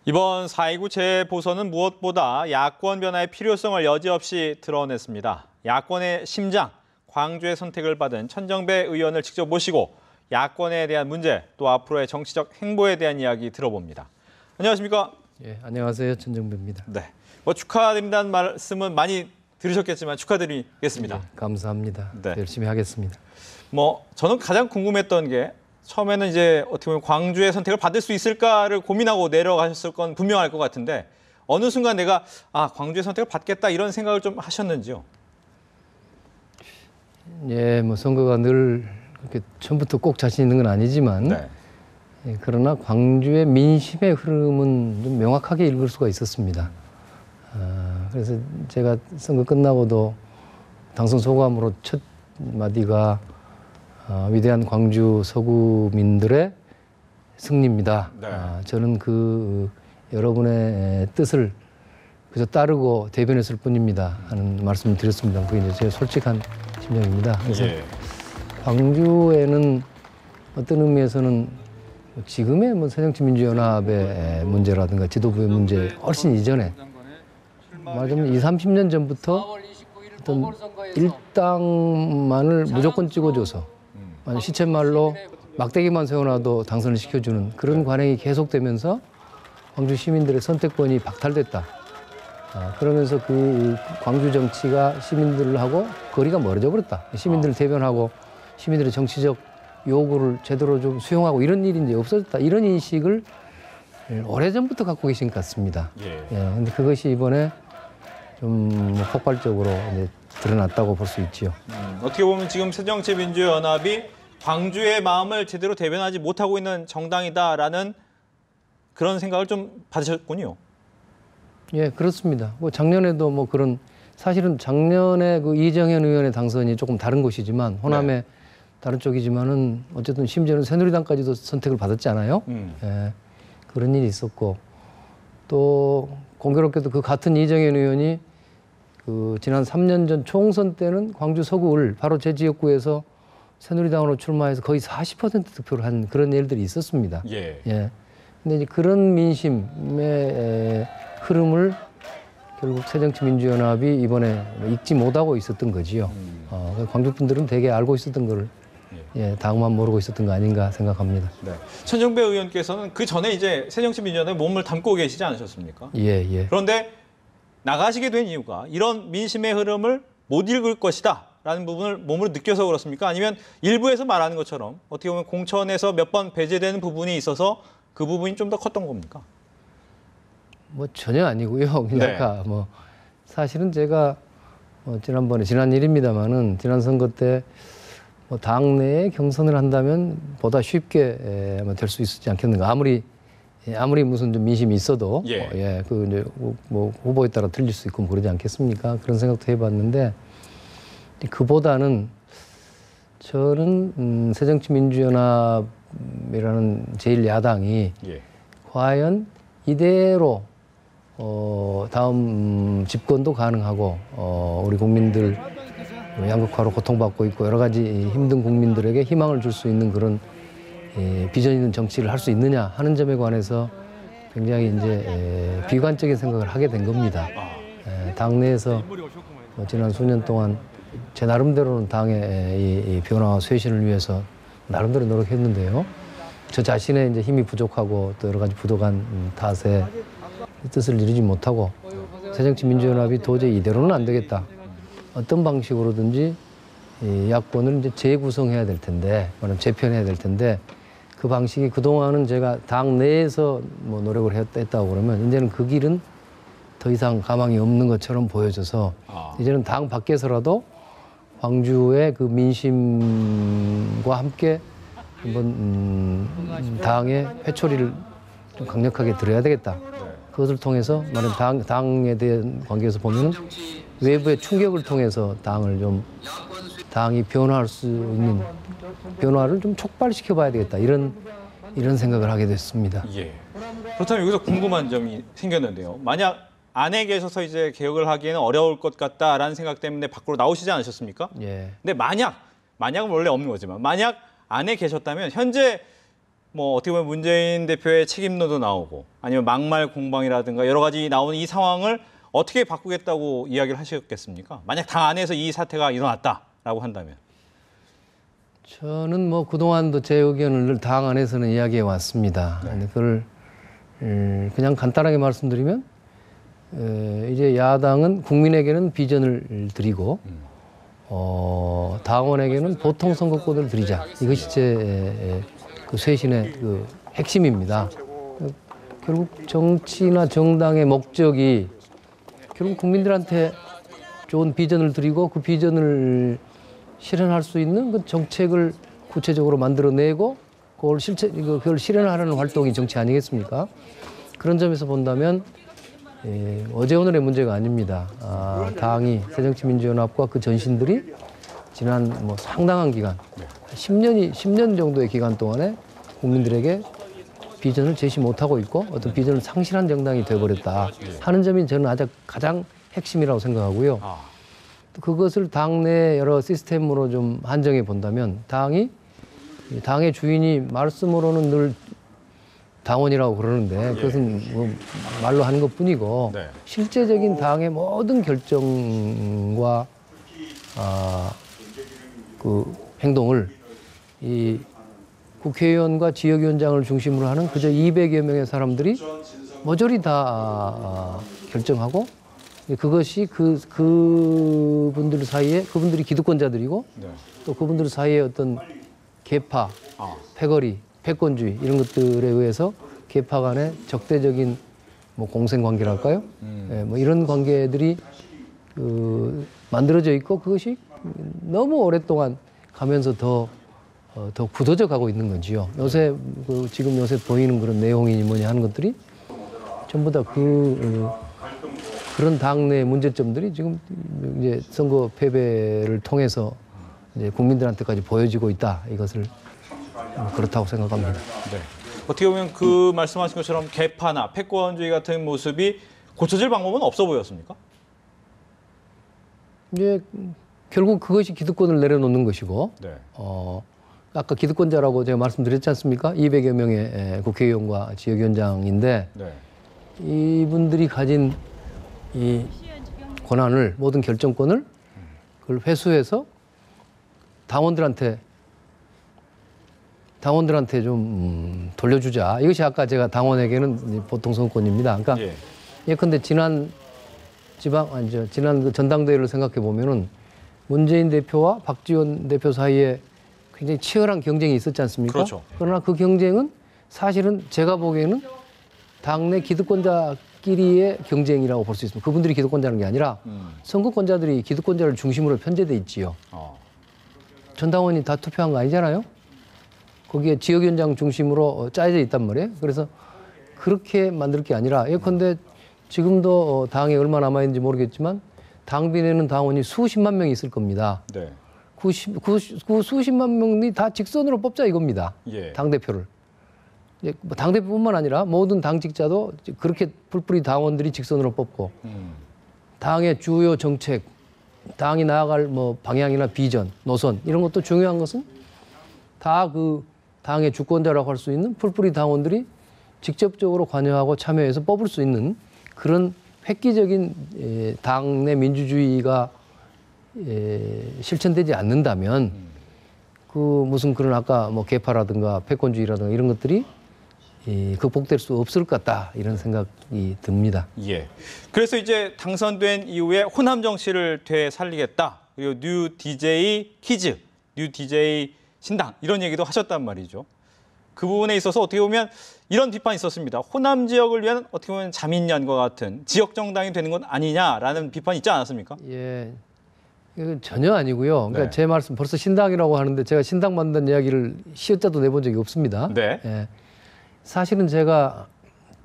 이번 4.29 재보선은 무엇보다 야권 변화의 필요성을 여지없이 드러냈습니다. 야권의 심장, 광주의 선택을 받은 천정배 의원을 직접 모시고 야권에 대한 문제, 또 앞으로의 정치적 행보에 대한 이야기 들어봅니다. 안녕하십니까? 예, 안녕하세요. 천정배입니다. 네, 축하드린다는 말씀은 많이 들으셨겠지만 축하드리겠습니다. 예, 감사합니다. 네. 열심히 하겠습니다. 저는 가장 궁금했던 게 처음에는 이제 어떻게 보면 광주의 선택을 받을 수 있을까를 고민하고 내려가셨을 건 분명할 것 같은데 어느 순간 내가 광주의 선택을 받겠다 이런 생각을 좀 하셨는지요? 예, 선거가 늘 그렇게 처음부터 꼭 자신 있는 건 아니지만 네. 예, 그러나 광주의 민심의 흐름은 좀 명확하게 읽을 수가 있었습니다. 그래서 제가 선거 끝나고도 당선 소감으로 첫 마디가 위대한 광주 서구민들의 승리입니다. 네. 저는 그 여러분의 뜻을 그저 따르고 대변했을 뿐입니다 하는 말씀을 드렸습니다. 그게 이제 제 솔직한 심정입니다. 그래서 예. 광주에는 어떤 의미에서는 지금의 새정치민주연합의 문제라든가 지도부의 문제 훨씬 이전에 말하자면 20, 30년 전부터 어떤 일당만을 무조건 찍어줘서 시쳇말로 막대기만 세워놔도 당선을 시켜주는 그런 관행이 계속되면서 광주 시민들의 선택권이 박탈됐다. 그러면서 그 광주 정치가 시민들하고 거리가 멀어져 버렸다. 시민들을 대변하고 시민들의 정치적 요구를 제대로 좀 수용하고 이런 일이 이제 없어졌다. 이런 인식을 오래전부터 갖고 계신 것 같습니다. 예. 근데 그것이 이번에 좀 폭발적으로 이제 드러났다고 볼 수 있지요. 어떻게 보면 지금 새정치민주연합이 광주의 마음을 제대로 대변하지 못하고 있는 정당이다라는 그런 생각을 좀 받으셨군요. 예, 그렇습니다. 작년에도 그런 사실은 작년에 그 이정현 의원의 당선이 조금 다른 곳이지만 호남의 네. 다른 쪽이지만은 어쨌든 심지어는 새누리당까지도 선택을 받았지 않아요? 예, 그런 일이 있었고 또 공교롭게도 그 같은 이정현 의원이 그 지난 3년 전 총선 때는 광주 서구을 바로 제 지역구에서 새누리당으로 출마해서 거의 40% 득표를 한 그런 일들이 있었습니다. 예. 예. 근데 이제 그런 민심의 흐름을 결국 새정치민주연합이 이번에 읽지 못하고 있었던 거지요. 광주 분들은 되게 알고 있었던 거를 당만 모르고 있었던 거 아닌가 생각합니다. 네. 천정배 의원께서는 그 전에 이제 새정치민주연합에 몸을 담고 계시지 않으셨습니까? 예. 그런데 나가시게 된 이유가 이런 민심의 흐름을 못 읽을 것이다 라는 부분을 몸으로 느껴서 그렇습니까? 아니면 일부에서 말하는 것처럼 어떻게 보면 공천에서 몇 번 배제되는 부분이 있어서 그 부분이 좀 더 컸던 겁니까? 전혀 아니고요. 그냥 네. 아까 사실은 제가 지난번에 지난 일입니다만은 지난 선거 때 당내에 경선을 한다면 보다 쉽게 아마 될 수 있지 않겠는가. 아무리 무슨 좀 민심이 있어도 그 이제 후보에 따라 틀릴 수 있고 그러지 않겠습니까? 그런 생각도 해봤는데 그보다는 저는 새정치민주연합이라는 제1야당이 과연 이대로 다음 집권도 가능하고 우리 국민들 양극화로 고통받고 있고 여러 가지 힘든 국민들에게 희망을 줄 수 있는 그런 비전 있는 정치를 할 수 있느냐 하는 점에 관해서 굉장히 이제 비관적인 생각을 하게 된 겁니다. 당내에서 지난 수년 동안 제 나름대로는 당의 이 변화와 쇄신을 위해서 나름대로 노력했는데요. 저 자신의 이제 힘이 부족하고 또 여러 가지 부족한 탓에 뜻을 이루지 못하고 새정치민주연합이 도저히 이대로는 안 되겠다. 어떤 방식으로든지 이 야권을 이제 재구성해야 될 텐데, 말하면 재편해야 될 텐데 그 방식이 그동안은 제가 당 내에서 노력을 했다고 그러면 이제는 그 길은 더 이상 가망이 없는 것처럼 보여져서 이제는 당 밖에서라도 광주의 그 민심과 함께 한번 당의 회초리를 좀 강력하게 들어야 되겠다. 그것을 통해서 말하면 당에 대한 관계에서 보면 외부의 충격을 통해서 당이 변화할 수 있는 변화를 좀 촉발시켜 봐야 되겠다. 이런 생각을 하게 됐습니다. 예. 그렇다면 여기서 궁금한 점이 생겼는데요. 만약 안에 계셔서 이제 개혁을 하기에는 어려울 것 같다라는 생각 때문에 밖으로 나오시지 않으셨습니까? 예. 근데 만약은 원래 없는 거지만 만약 안에 계셨다면 현재 뭐 어떻게 보면 문재인 대표의 책임론도 나오고 아니면 막말 공방이라든가 여러 가지 나오는 이 상황을 어떻게 바꾸겠다고 이야기를 하셨겠습니까? 만약 당 안에서 이 사태가 일어났다라고 한다면. 저는 뭐 그동안도 제 의견을 늘 당 안에서는 이야기해 왔습니다. 근데 그걸 그냥 간단하게 말씀드리면 이제 야당은 국민에게는 비전을 드리고 당원에게는 보통 선거권을 드리자. 이것이 제 그 쇄신의 그 핵심입니다. 결국 정치나 정당의 목적이 결국 국민들한테 좋은 비전을 드리고 그 비전을 실현할 수 있는 그 정책을 구체적으로 만들어내고 그걸 실현하려는 활동이 정치 아니겠습니까? 그런 점에서 본다면 어제 오늘의 문제가 아닙니다. 당이 새정치민주연합과 그 전신들이 지난 뭐 상당한 기간, 10년 정도의 기간 동안에 국민들에게 비전을 제시 못하고 있고 어떤 비전을 상실한 정당이 되어버렸다 하는 점이 저는 가장 핵심이라고 생각하고요. 그것을 당내 여러 시스템으로 좀 한정해 본다면 당의 주인이 말씀으로는 늘 당원이라고 그러는데 그것은 뭐 말로 하는 것뿐이고 실제적인 당의 모든 결정과 그 행동을 이 국회의원과 지역위원장을 중심으로 하는 그저 200여 명의 사람들이 모조리 다 결정하고 그것이 그분들 사이에 그분들이 기득권자들이고 또 그분들 사이에 어떤 계파, 패거리, 패권주의 이런 것들에 의해서 계파 간의 적대적인 뭐 공생관계랄까요? 뭐 이런 관계들이 만들어져 있고 그것이 너무 오랫동안 가면서 더 굳어져 가고 있는 거지요. 요새 지금 요새 보이는 그런 내용이니 뭐니 하는 것들이 전부 다 그런 당내 문제점들이 지금 이제 선거 패배를 통해서 이제 국민들한테까지 보여지고 있다. 이것을 그렇다고 생각합니다. 네. 어떻게 보면 그 말씀하신 것처럼 개파나 패권주의 같은 모습이 고쳐질 방법은 없어 보였습니까? 이제 결국 그것이 기득권을 내려놓는 것이고, 아까 기득권자라고 제가 말씀드렸지 않습니까? 200여 명의 국회의원과 지역위원장인데 이분들이 가진 이 권한을 모든 결정권을 그걸 회수해서 당원들한테 좀 돌려주자. 이것이 아까 제가 당원에게는 보통 선거권입니다. 그러니까 예컨대 지난 그 전당대회를 생각해 보면은 문재인 대표와 박지원 대표 사이에 굉장히 치열한 경쟁이 있었지 않습니까? 그렇죠. 그러나 그 경쟁은 사실은 제가 보기에는 당내 기득권자끼리의 경쟁이라고 볼 수 있습니다. 그분들이 기득권자라는 게 아니라 선거권자들이 기득권자를 중심으로 편제돼 있지요. 전 당원이 다 투표한 거 아니잖아요. 거기에 지역위원장 중심으로 짜여져 있단 말이에요. 그래서 그렇게 만들 게 아니라 예컨대 지금도 당에 얼마 남아있는지 모르겠지만 당비내는 당원이 수십만 명이 있을 겁니다. 그 수십만 명이 다 직선으로 뽑자 이겁니다. 당대표를. 뭐 당대표뿐만 아니라 모든 당직자도 그렇게 풀뿌리 당원들이 직선으로 뽑고 당의 주요 정책, 당이 나아갈 뭐 방향이나 비전, 노선 이런 것도 중요한 것은 다 그 당의 주권자라고 할 수 있는 풀뿌리 당원들이 직접적으로 관여하고 참여해서 뽑을 수 있는 그런 획기적인 당내 민주주의가 실천되지 않는다면 그 무슨 그런 아까 뭐 개파라든가 패권주의라든가 이런 것들이 극복될 수 없을 것 같다 이런 생각이 듭니다. 그래서 이제 당선된 이후에 호남 정치를 되살리겠다. 그리고 뉴 DJ 키즈, 뉴 DJ 신당 이런 얘기도 하셨단 말이죠. 그 부분에 있어서 어떻게 보면 이런 비판이 있었습니다. 호남 지역을 위한 어떻게 보면 자민련과 같은 지역 정당이 되는 건 아니냐라는 비판이 있지 않았습니까? 이건 전혀 아니고요. 그러니까 제 말씀 벌써 신당이라고 하는데 제가 신당 만든 이야기를 시어자도 내본 적이 없습니다. 사실은 제가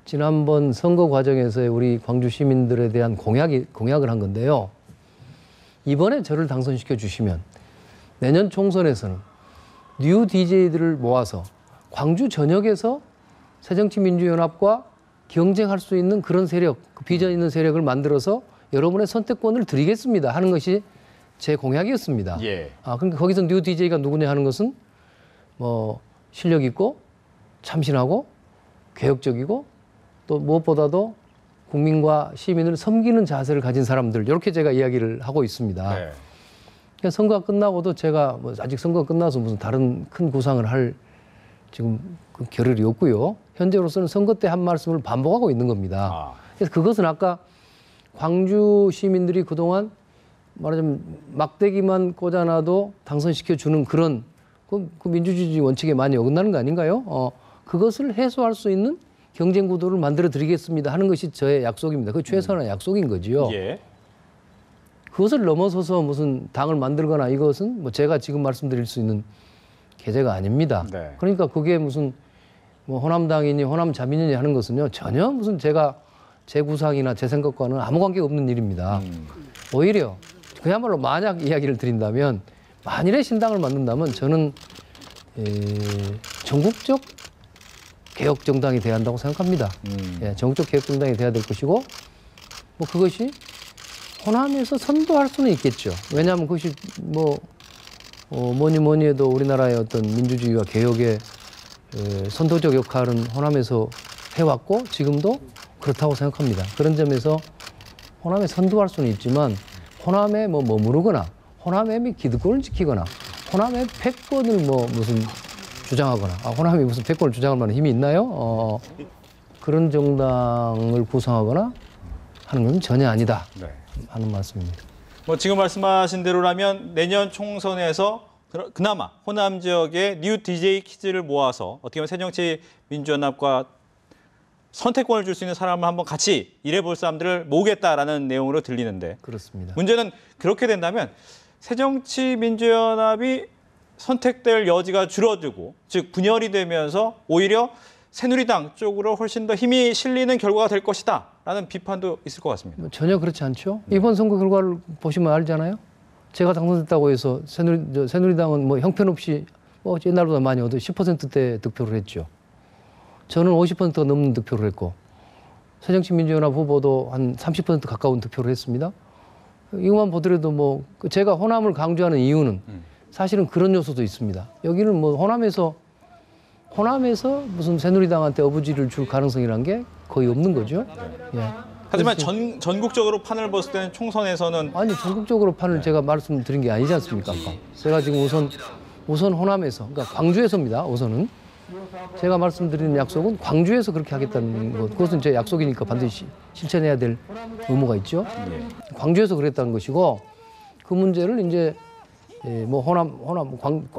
지난번 선거 과정에서 우리 광주 시민들에 대한 공약을 한 건데요. 이번에 저를 당선시켜 주시면 내년 총선에서는 뉴 DJ들을 모아서 광주 전역에서 새정치민주연합과 경쟁할 수 있는 그런 세력, 그 비전 있는 세력을 만들어서 여러분의 선택권을 드리겠습니다 하는 것이 제 공약이었습니다. 그러니까 거기서 뉴 DJ가 누구냐 하는 것은 뭐 실력 있고 참신하고 개혁적이고 또 무엇보다도 국민과 시민을 섬기는 자세를 가진 사람들 이렇게 제가 이야기를 하고 있습니다. 네. 그러니까 선거가 끝나고도 제가 뭐 아직 선거가 끝나서 무슨 다른 큰 구상을 할 지금 그 겨를이 없고요. 현재로서는 선거 때 한 말씀을 반복하고 있는 겁니다. 아. 그래서 그것은 아까 광주 시민들이 그동안 말하자면 막대기만 꽂아놔도 당선시켜주는 그런 그 민주주의 원칙에 많이 어긋나는 거 아닌가요? 그것을 해소할 수 있는 경쟁 구도를 만들어 드리겠습니다 하는 것이 저의 약속입니다. 그 최선의 약속인 거지요. 예. 그것을 넘어서서 무슨 당을 만들거나 이것은 뭐 제가 지금 말씀드릴 수 있는 계제가 아닙니다. 네. 그러니까 그게 무슨 뭐 호남당이니 호남자민이니 하는 것은요 전혀 무슨 제가 제 구상이나 제 생각과는 아무 관계가 없는 일입니다. 오히려 그야말로 만약 이야기를 드린다면 만일에 신당을 만든다면 저는 전국적 개혁 정당이 돼야 한다고 생각합니다. 예, 전국적 개혁 정당이 돼야 될 것이고 뭐 그것이 호남에서 선도할 수는 있겠죠. 왜냐하면 그것이 뭐 뭐니 해도 우리나라의 어떤 민주주의와 개혁의 선도적 역할은 호남에서 해왔고 지금도 그렇다고 생각합니다. 그런 점에서 호남에 선도할 수는 있지만 호남에 뭐 머무르거나 호남에 기득권을 지키거나 호남의 패권을 뭐 무슨 주장하거나 호남이 무슨 패권을 주장할 만한 힘이 있나요? 그런 정당을 구성하거나 하는 건 전혀 아니다 네. 하는 말씀입니다. 뭐 지금 말씀하신 대로라면 내년 총선에서 그나마 호남 지역의 뉴 DJ 키즈를 모아서 어떻게 보면 새정치민주연합과 선택권을 줄 수 있는 사람을 한번 같이 일해볼 사람들을 모으겠다라는 내용으로 들리는데 그렇습니다. 문제는 그렇게 된다면 새정치민주연합이 선택될 여지가 줄어들고 즉 분열이 되면서 오히려 새누리당 쪽으로 훨씬 더 힘이 실리는 결과가 될 것이다라는 비판도 있을 것 같습니다. 전혀 그렇지 않죠. 이번 선거 결과를 보시면 알잖아요. 제가 당선됐다고 해서 새누리당은 뭐 형편없이 뭐 옛날보다 많이 얻어 10%대 득표를 했죠. 저는 50%가 넘는 득표를 했고 새정치민주연합 후보도 한 30% 가까운 득표를 했습니다. 이것만 보더라도 뭐 제가 호남을 강조하는 이유는 사실은 그런 요소도 있습니다. 여기는 뭐 호남에서 무슨 새누리당한테 어부지를 줄 가능성이란 게 거의 없는 거죠. 예. 하지만 전국적으로 판을 봤을 때는 총선에서는 아니 전국적으로 판을 제가 말씀드린 게 아니지 않습니까? 아까. 제가 지금 우선 호남에서 그러니까 광주에서입니다. 우선은 제가 말씀드리는 약속은 광주에서 그렇게 하겠다는 것. 그것은 제 약속이니까 반드시 실천해야 될 의무가 있죠. 광주에서 그랬다는 것이고 그 문제를 이제 뭐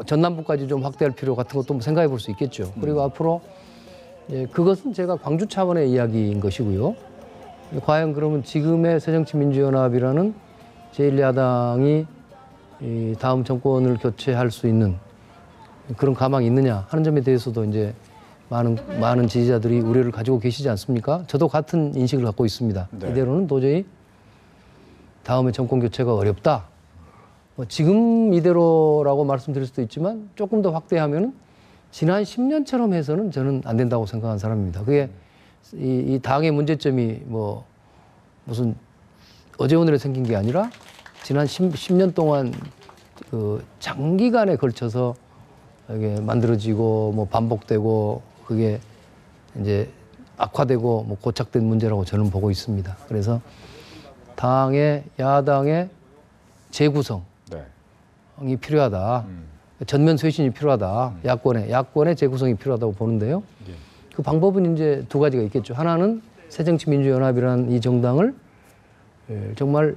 전남부까지 좀 확대할 필요 같은 것도 생각해 볼 수 있겠죠. 그리고 앞으로 그것은 제가 광주 차원의 이야기인 것이고요. 과연 그러면 지금의 새정치민주연합이라는 제1야당이 다음 정권을 교체할 수 있는 그런 가망이 있느냐 하는 점에 대해서도 이제 많은 지지자들이 우려를 가지고 계시지 않습니까? 저도 같은 인식을 갖고 있습니다. 네. 이대로는 도저히 다음에 정권 교체가 어렵다. 뭐 지금 이대로라고 말씀드릴 수도 있지만 조금 더 확대하면은 지난 10년처럼 해서는 저는 안 된다고 생각하는 사람입니다. 그게 이 당의 문제점이 뭐 무슨 어제 오늘에 생긴 게 아니라 지난 10년 동안 그 장기간에 걸쳐서 이게 만들어지고 뭐 반복되고 그게 이제 악화되고 뭐 고착된 문제라고 저는 보고 있습니다. 그래서 야당의 재구성이 네. 필요하다. 전면 쇄신이 필요하다. 야권의 재구성이 필요하다고 보는데요. 예. 그 방법은 이제 두 가지가 있겠죠. 하나는 새정치민주연합이라는 이 정당을 정말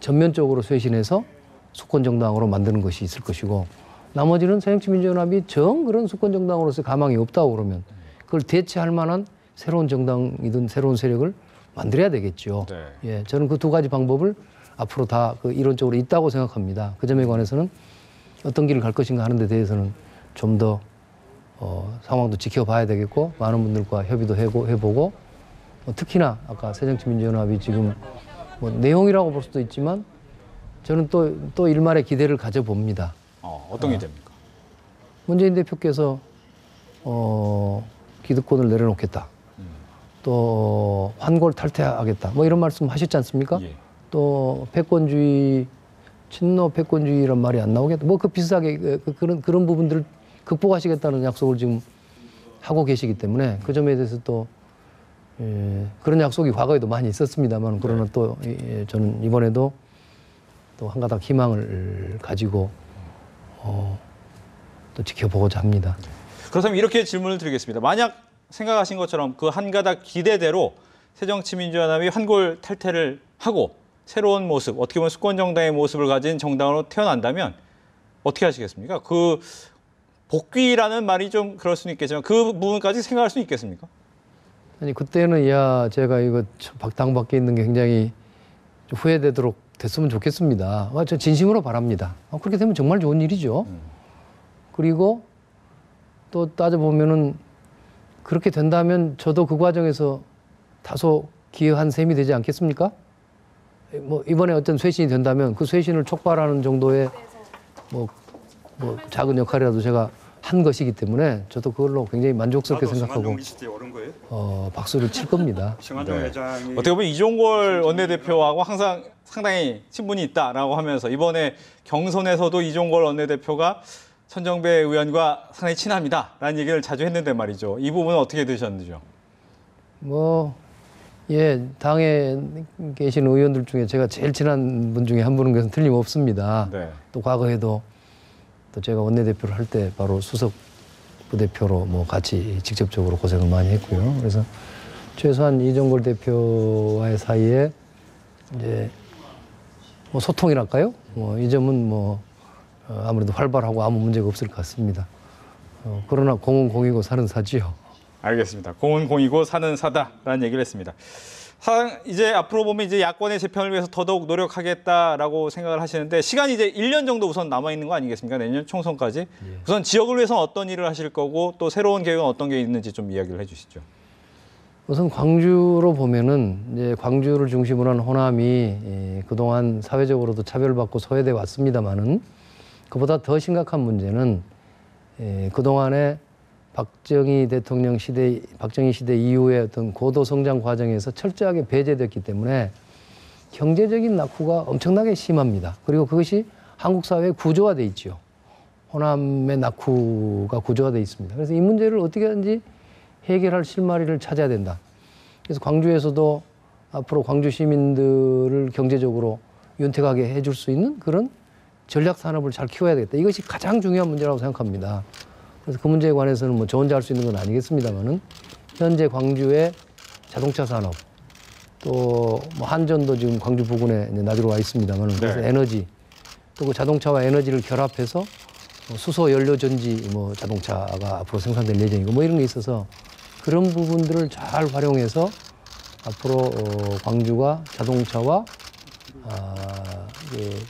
전면적으로 쇄신해서 수권정당으로 만드는 것이 있을 것이고 나머지는 새정치민주연합이 그런 수권정당으로서 가망이 없다고 그러면 그걸 대체할 만한 새로운 정당이든 새로운 세력을 만들어야 되겠죠. 네. 예, 저는 그 두 가지 방법을 앞으로 다 이론적으로 있다고 생각합니다. 그 점에 관해서는 어떤 길을 갈 것인가 하는 데 대해서는 좀 더 상황도 지켜봐야 되겠고 많은 분들과 협의도 해보고 특히나 아까 새정치민주연합이 지금 뭐 내용이라고 볼 수도 있지만 저는 또 일말의 기대를 가져봅니다. 어떤 게 됩니까? 문재인 대표께서 기득권을 내려놓겠다. 또 환골 탈퇴하겠다. 뭐 이런 말씀 하셨지 않습니까? 예. 또 패권주의, 친노 패권주의란 말이 안 나오겠다. 뭐 그 비슷하게 그런 부분들을 극복하시겠다는 약속을 지금 하고 계시기 때문에 그 점에 대해서 또 그런 약속이 과거에도 많이 있었습니다만 그러나 또 저는 이번에도 또 한 가닥 희망을 가지고 또 지켜보고자 합니다. 그렇다면 이렇게 질문을 드리겠습니다. 만약 생각하신 것처럼 그 한 가닥 기대대로 새정치민주연합이 환골 탈퇴를 하고 새로운 모습, 어떻게 보면 수권정당의 모습을 가진 정당으로 태어난다면 어떻게 하시겠습니까? 그 복귀라는 말이 좀 그럴 수는 있겠지만 그 부분까지 생각할 수 있겠습니까? 아니 그때는 제가 이거 당 밖에 있는 게 굉장히 후회되도록 됐으면 좋겠습니다. 저 진심으로 바랍니다. 그렇게 되면 정말 좋은 일이죠. 그리고 또 따져보면은 그렇게 된다면 저도 그 과정에서 다소 기여한 셈이 되지 않겠습니까? 뭐 이번에 어떤 쇄신이 된다면 그 쇄신을 촉발하는 정도의 뭐 작은 역할이라도 제가 한 것이기 때문에 저도 그걸로 굉장히 만족스럽게 생각하고 박수를 칠 겁니다. 네. 어떻게 보면 이종걸 원내대표하고 항상 상당히 친분이 있다라고 하면서 이번에 경선에서도 이종걸 원내대표가 천정배 의원과 상당히 친합니다라는 얘기를 자주 했는데 말이죠. 이 부분은 어떻게 드셨는지요? 당에 계신 의원들 중에 제가 제일 친한 분 중에 한 분인 것은 틀림없습니다. 네. 또 과거에도 또 제가 원내대표를 할 때 바로 수석 부대표로 같이 직접적으로 고생을 많이 했고요. 그래서 최소한 이종걸 대표와의 사이에 이제 소통이랄까요? 이 점은 아무래도 활발하고 아무 문제가 없을 것 같습니다. 그러나 공은 공이고 사는 사지요. 알겠습니다. 공은 공이고 사는 사다라는 얘기를 했습니다. 이제 앞으로 보면 이제 야권의 재편을 위해서 더더욱 노력하겠다라고 생각을 하시는데 시간이 이제 1년 정도 우선 남아 있는 거 아니겠습니까? 내년 총선까지. 우선 지역을 위해서 어떤 일을 하실 거고 또 새로운 계획은 어떤 게 있는지 좀 이야기를 해주시죠. 우선 광주로 보면은 이제 광주를 중심으로 한 호남이 그동안 사회적으로도 차별받고 소외돼 왔습니다만은 그보다 더 심각한 문제는 그동안에 박정희 시대 이후의 어떤 고도 성장 과정에서 철저하게 배제됐기 때문에 경제적인 낙후가 엄청나게 심합니다. 그리고 그것이 한국 사회에 구조화돼 있죠. 호남의 낙후가 구조화돼 있습니다. 그래서 이 문제를 어떻게든지 해결할 실마리를 찾아야 된다. 그래서 광주에서도 앞으로 광주 시민들을 경제적으로 윤택하게 해줄 수 있는 그런 전략 산업을 잘 키워야 되겠다. 이것이 가장 중요한 문제라고 생각합니다. 그래서 그 문제에 관해서는 저 혼자 할 수 있는 건 아니겠습니다만은 현재 광주의 자동차 산업 또 한전도 지금 광주 부근에 나주로 와 있습니다만 그래서 에너지 또 그 자동차와 에너지를 결합해서 수소 연료 전지 자동차가 앞으로 생산될 예정이고 이런 게 있어서 그런 부분들을 잘 활용해서 앞으로 광주가 자동차와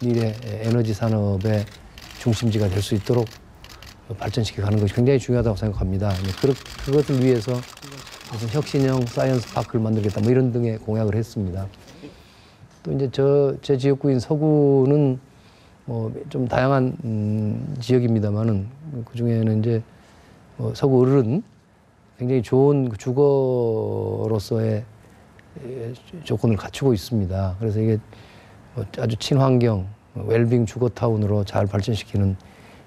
미래 에너지 산업의 중심지가 될 수 있도록 발전시켜 가는 것이 굉장히 중요하다고 생각합니다. 그것을 위해서 무슨 혁신형 사이언스 파크를 만들겠다 이런 등의 공약을 했습니다. 또 이제 제 지역구인 서구는 좀 다양한 지역입니다만은 그 중에는 이제 서구 을은 굉장히 좋은 주거로서의 조건을 갖추고 있습니다. 그래서 이게 아주 친환경 웰빙 주거타운으로 잘 발전시키는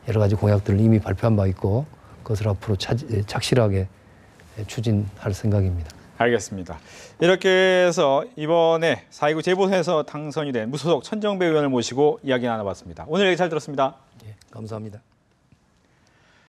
여러 가지 공약들을 이미 발표한 바 있고 그것을 앞으로 착실하게 추진할 생각입니다. 알겠습니다. 이렇게 해서 이번에 4.29 재보선에서 당선이 된 무소속 천정배 의원을 모시고 이야기 나눠봤습니다. 오늘 얘기 잘 들었습니다. 감사합니다.